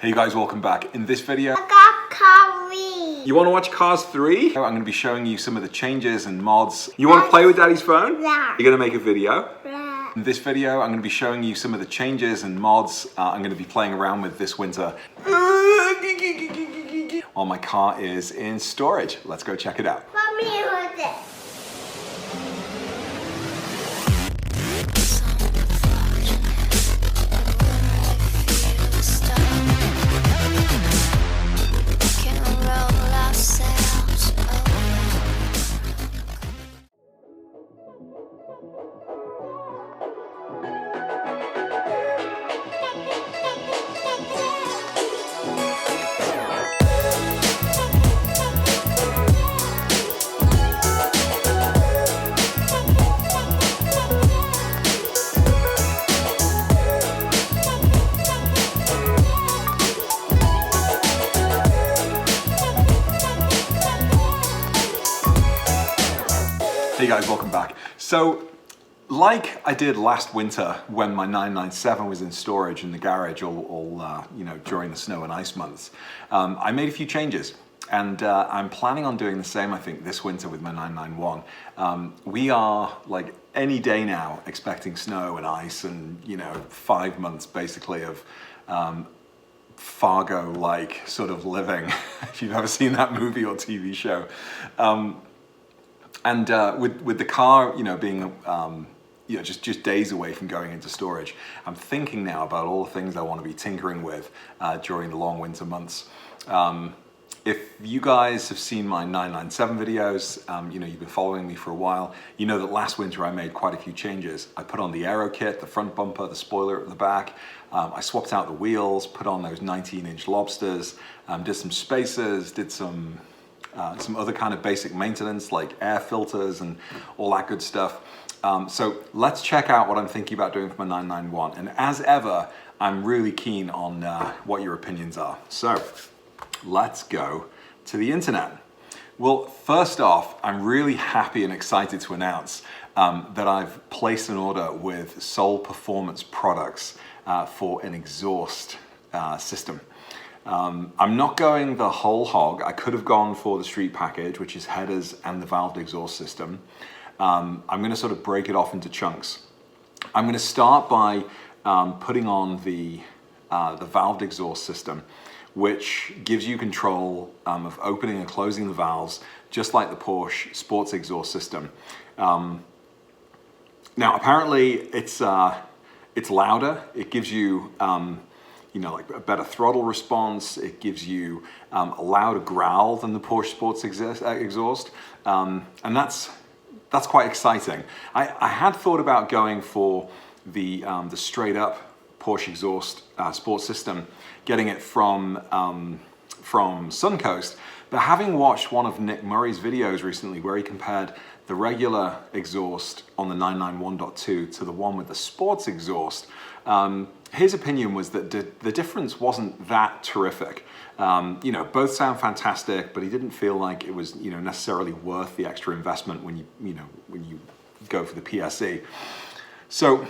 Hey guys, welcome back. In this video, I got curry. you want to watch Cars 3? I'm going to be showing you some of the changes and mods. You want to play with Daddy's phone? Yeah. You're going to make a video? Yeah. In this video, I'm going to be showing you some of the changes and mods I'm going to be playing around with this winter while my car is in storage. Let's go check it out. Mommy, hold it. Hey guys, welcome back. So, like I did last winter when my 997 was in storage in the garage all during the snow and ice months, I made a few changes. And I'm planning on doing the same, I think, this winter with my 991. We are, like, any day now expecting snow and ice and, 5 months basically of Fargo-like sort of living, if you've ever seen that movie or TV show. And with the car, being just days away from going into storage, I'm thinking now about all the things I want to be tinkering with during the long winter months. If you guys have seen my 997 videos, you've been following me for a while, you know that last winter I made quite a few changes. I put on the aero kit, the front bumper, the spoiler at the back. I swapped out the wheels, put on those 19-inch lobsters, did some spacers, did some other kind of basic maintenance like air filters and all that good stuff. So let's check out what I'm thinking about doing for my 991. And as ever, I'm really keen on what your opinions are. So let's go to the internet. Well, first off, I'm really happy and excited to announce that I've placed an order with Soul Performance Products for an exhaust system. I'm not going the whole hog. I could have gone for the street package, which is headers and the valved exhaust system. I'm going to sort of break it off into chunks. I'm going to start by putting on the valved exhaust system, which gives you control of opening and closing the valves, just like the Porsche sports exhaust system. Now, apparently, it's louder. It gives you like a better throttle response. It gives you a louder growl than the Porsche Sports exhaust, and that's quite exciting. I had thought about going for the straight up Porsche exhaust sports system, getting it from Suncoast, but having watched one of Nick Murray's videos recently where he compared the regular exhaust on the 991.2 to the one with the sports exhaust, his opinion was that the difference wasn't that terrific. Both sound fantastic, but he didn't feel like it was necessarily worth the extra investment when you go for the PSE. So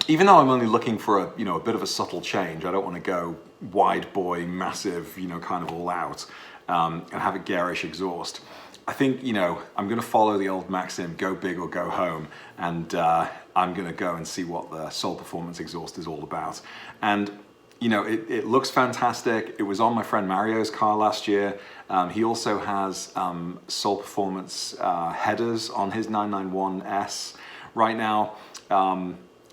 even though I'm only looking for a bit of a subtle change, I don't want to go wide boy, massive, kind of all out, and have a garish exhaust. I think, I'm going to follow the old maxim, go big or go home, and I'm going to go and see what the Soul Performance exhaust is all about. And, it looks fantastic. It was on my friend Mario's car last year. He also has Soul Performance headers on his 991S right now.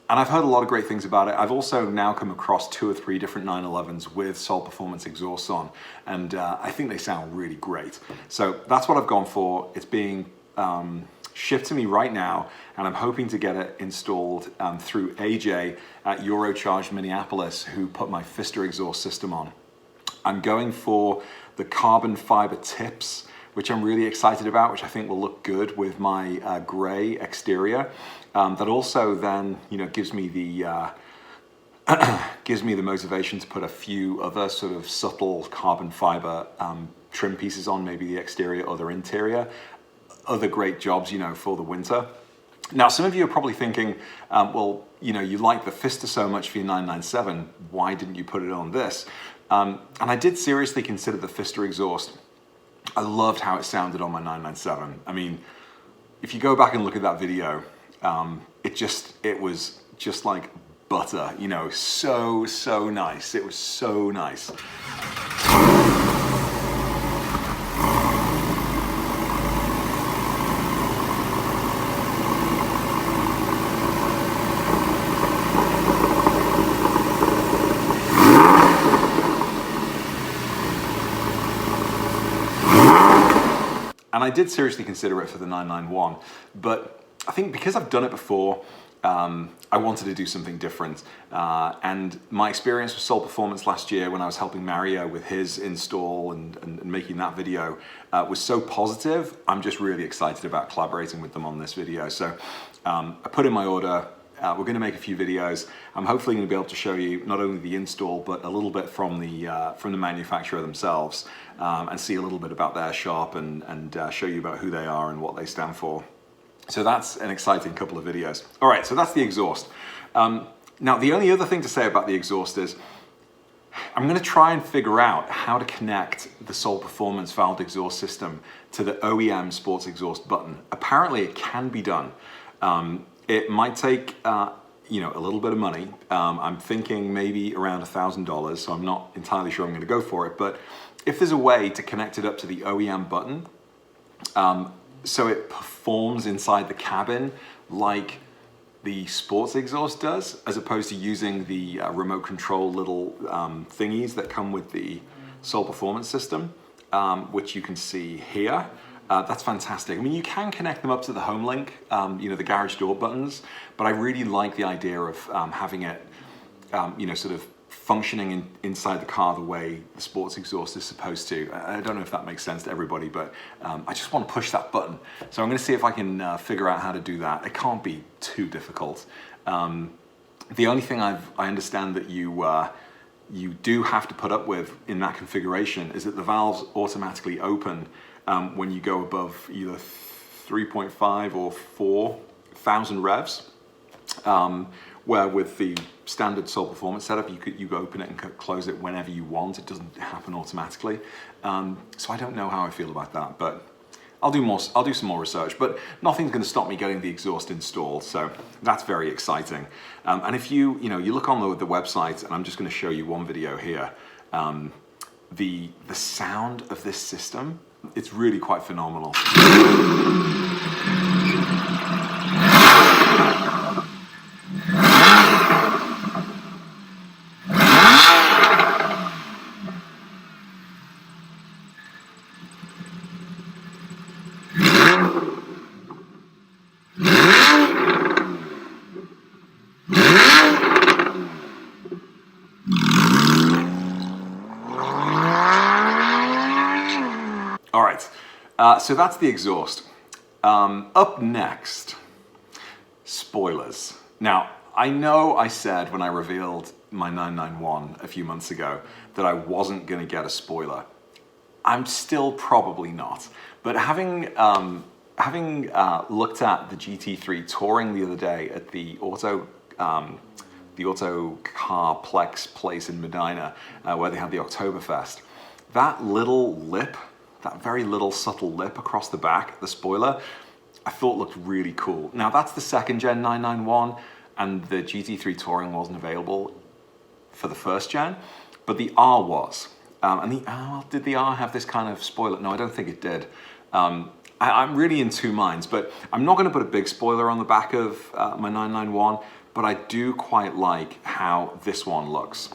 And I've heard a lot of great things about it. I've also now come across 2 or 3 different 911s with Soul Performance exhausts on, and I think they sound really great. So that's what I've gone for. It's being shipped to me right now, and I'm hoping to get it installed through AJ at Eurocharge Minneapolis, who put my Pfister exhaust system on. I'm going for the carbon fiber tips, which I'm really excited about, which I think will look good with my gray exterior. That also then, gives me the motivation to put a few other sort of subtle carbon fiber trim pieces on, maybe the exterior or the interior. Other great jobs, for the winter. Now, some of you are probably thinking, well, you like the Fister so much for your 997, why didn't you put it on this? And I did seriously consider the Fister exhaust. I loved how it sounded on my 997. I mean, if you go back and look at that video, it was just like butter, so nice. It was so nice. And I did seriously consider it for the 991, but I think because I've done it before, I wanted to do something different. And my experience with Soul Performance last year when I was helping Mario with his install and making that video was so positive. I'm just really excited about collaborating with them on this video. So I put in my order. We're going to make a few videos. I'm hopefully going to be able to show you not only the install, but a little bit from the manufacturer themselves, and see a little bit about their shop and show you about who they are and what they stand for. So that's an exciting couple of videos. All right, so that's the exhaust. Now, the only other thing to say about the exhaust is I'm going to try and figure out how to connect the Soul Performance valved exhaust system to the OEM sports exhaust button. Apparently, it can be done. It might take a little bit of money. I'm thinking maybe around $1,000, so I'm not entirely sure I'm going to go for it. But if there's a way to connect it up to the OEM button, so it performs inside the cabin like the sports exhaust does, as opposed to using the remote control little thingies that come with the Soul Performance system, which you can see here. That's fantastic. I mean, you can connect them up to the home link, the garage door buttons, but I really like the idea of having it, sort of functioning inside the car the way the sports exhaust is supposed to. I don't know if that makes sense to everybody, but I just want to push that button. So I'm going to see if I can figure out how to do that. It can't be too difficult. The only thing I understand that you do have to put up with in that configuration is that the valves automatically open when you go above either 3.5 or 4,000 revs, where with the standard Soul Performance setup, you open it and close it whenever you want. It doesn't happen automatically. So I don't know how I feel about that, but I'll do some more research. But nothing's going to stop me getting the exhaust installed, so that's very exciting. And if you look on the website, and I'm just going to show you one video here, the sound of this system, it's really quite phenomenal. All right, so that's the exhaust. Up next, spoilers. Now, I know I said when I revealed my 991 a few months ago that I wasn't going to get a spoiler. I'm still probably not. But having looked at the GT3 touring the other day at the Auto Car Plex place in Medina, where they had the Oktoberfest, that little lip, that very little subtle lip across the back, the spoiler, I thought looked really cool. Now that's the second gen 991, and the GT3 Touring wasn't available for the first gen, but the R was. Did the R have this kind of spoiler? No, I don't think it did. I'm really in two minds, but I'm not going to put a big spoiler on the back of my 991, but I do quite like how this one looks.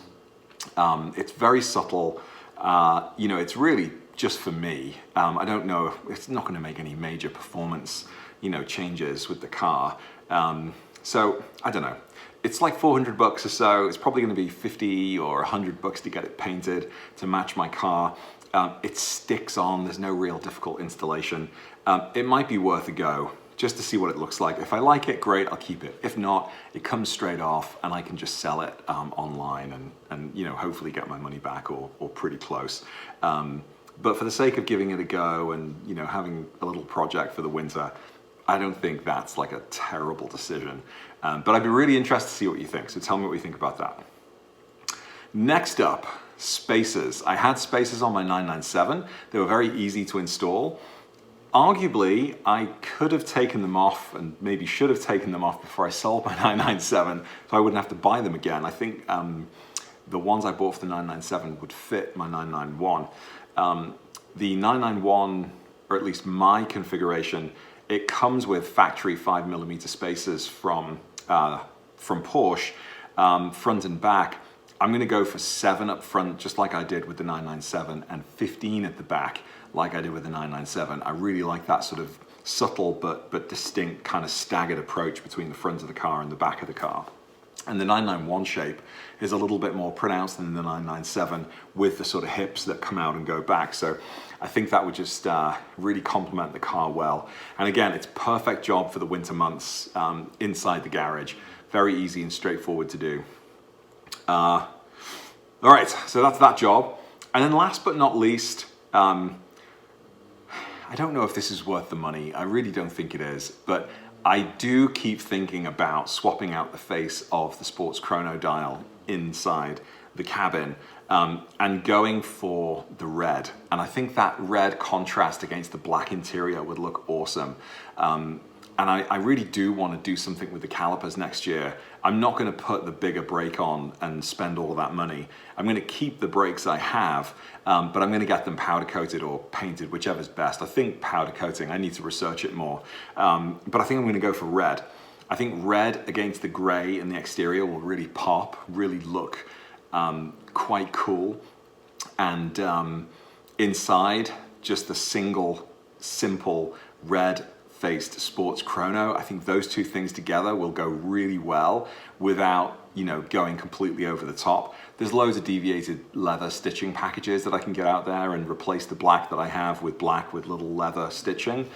It's very subtle. It's really just for me. I don't know, it's not going to make any major performance, changes with the car. So I don't know. It's like $400 or so. It's probably going to be 50 or $100 to get it painted to match my car. It sticks on. There's no real difficult installation. It might be worth a go just to see what it looks like. If I like it, great, I'll keep it. If not, it comes straight off and I can just sell it online and hopefully get my money back or pretty close. But for the sake of giving it a go and having a little project for the winter, I don't think that's like a terrible decision. But I'd be really interested to see what you think. So tell me what you think about that. Next up, spacers. I had spacers on my 997. They were very easy to install. Arguably, I could have taken them off and maybe should have taken them off before I sold my 997, so I wouldn't have to buy them again. I think the ones I bought for the 997 would fit my 991. The 991, or at least my configuration, it comes with factory 5mm spacers from Porsche, front and back. I'm going to go for 7 up front, just like I did with the 997, and 15 at the back, like I did with the 997. I really like that sort of subtle but distinct kind of staggered approach between the front of the car and the back of the car. And the 991 shape is a little bit more pronounced than the 997 with the sort of hips that come out and go back. So I think that would just really complement the car well. And again, it's a perfect job for the winter months inside the garage. Very easy and straightforward to do. All right, so that's that job. And then last but not least, I don't know if this is worth the money. I really don't think it is, but I do keep thinking about swapping out the face of the sports chrono dial inside the cabin and going for the red. And I think that red contrast against the black interior would look awesome. And I really do want to do something with the calipers next year. I'm not going to put the bigger brake on and spend all of that money. I'm going to keep the brakes I have, but I'm going to get them powder coated or painted, whichever's best. I think powder coating, I need to research it more. But I think I'm going to go for red. I think red against the gray in the exterior will really pop, really look quite cool. And inside, just a single, simple red faced sports chrono. I think those two things together will go really well without, you know, going completely over the top. There's loads of deviated leather stitching packages that I can get out there and replace the black that I have with black with little leather stitching.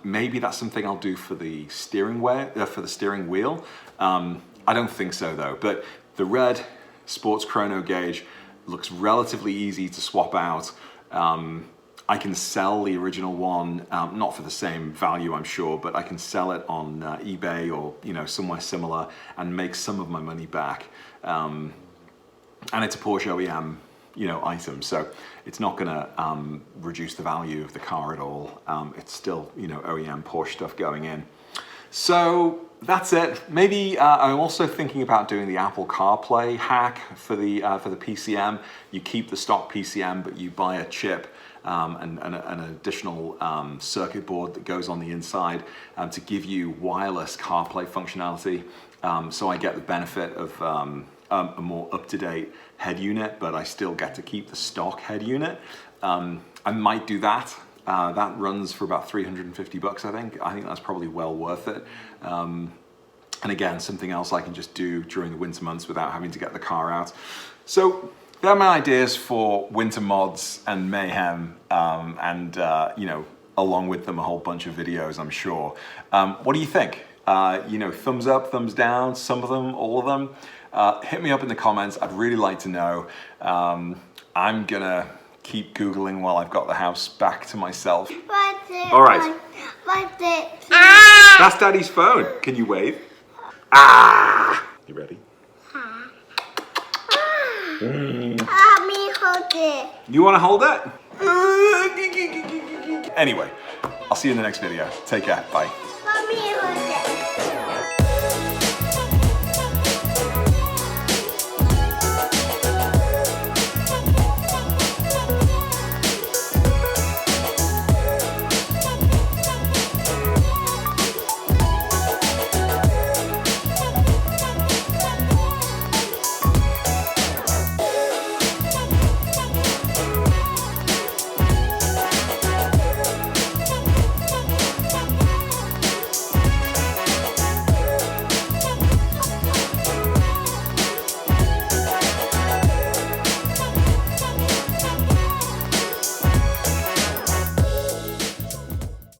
Maybe that's something I'll do for the steering wheel. I don't think so though, but the red sports chrono gauge looks relatively easy to swap out. I can sell the original one, not for the same value, I'm sure, but I can sell it on eBay or, you know, somewhere similar and make some of my money back. And it's a Porsche OEM, you know, item, so it's not going to reduce the value of the car at all. It's still, you know, OEM Porsche stuff going in. So that's it. Maybe I'm also thinking about doing the Apple CarPlay hack for the PCM. You keep the stock PCM, but you buy a chip. And an additional circuit board that goes on the inside to give you wireless CarPlay functionality. So I get the benefit of a more up-to-date head unit, but I still get to keep the stock head unit. I might do that. That runs for about 350 bucks, I think. I think that's probably well worth it. And again, something else I can just do during the winter months without having to get the car out. So there are my ideas for winter mods and mayhem, and you know, along with them a whole bunch of videos, I'm sure. What do you think? You know, thumbs up, thumbs down, some of them, all of them. Hit me up in the comments. I'd really like to know. I'm gonna keep Googling while I've got the house back to myself. All right. That's Daddy's phone. Can you wave? Ah! You ready? Me hold it. You want to hold it? Anyway, I'll see you in the next video. Take care. Bye. Mommy hold it.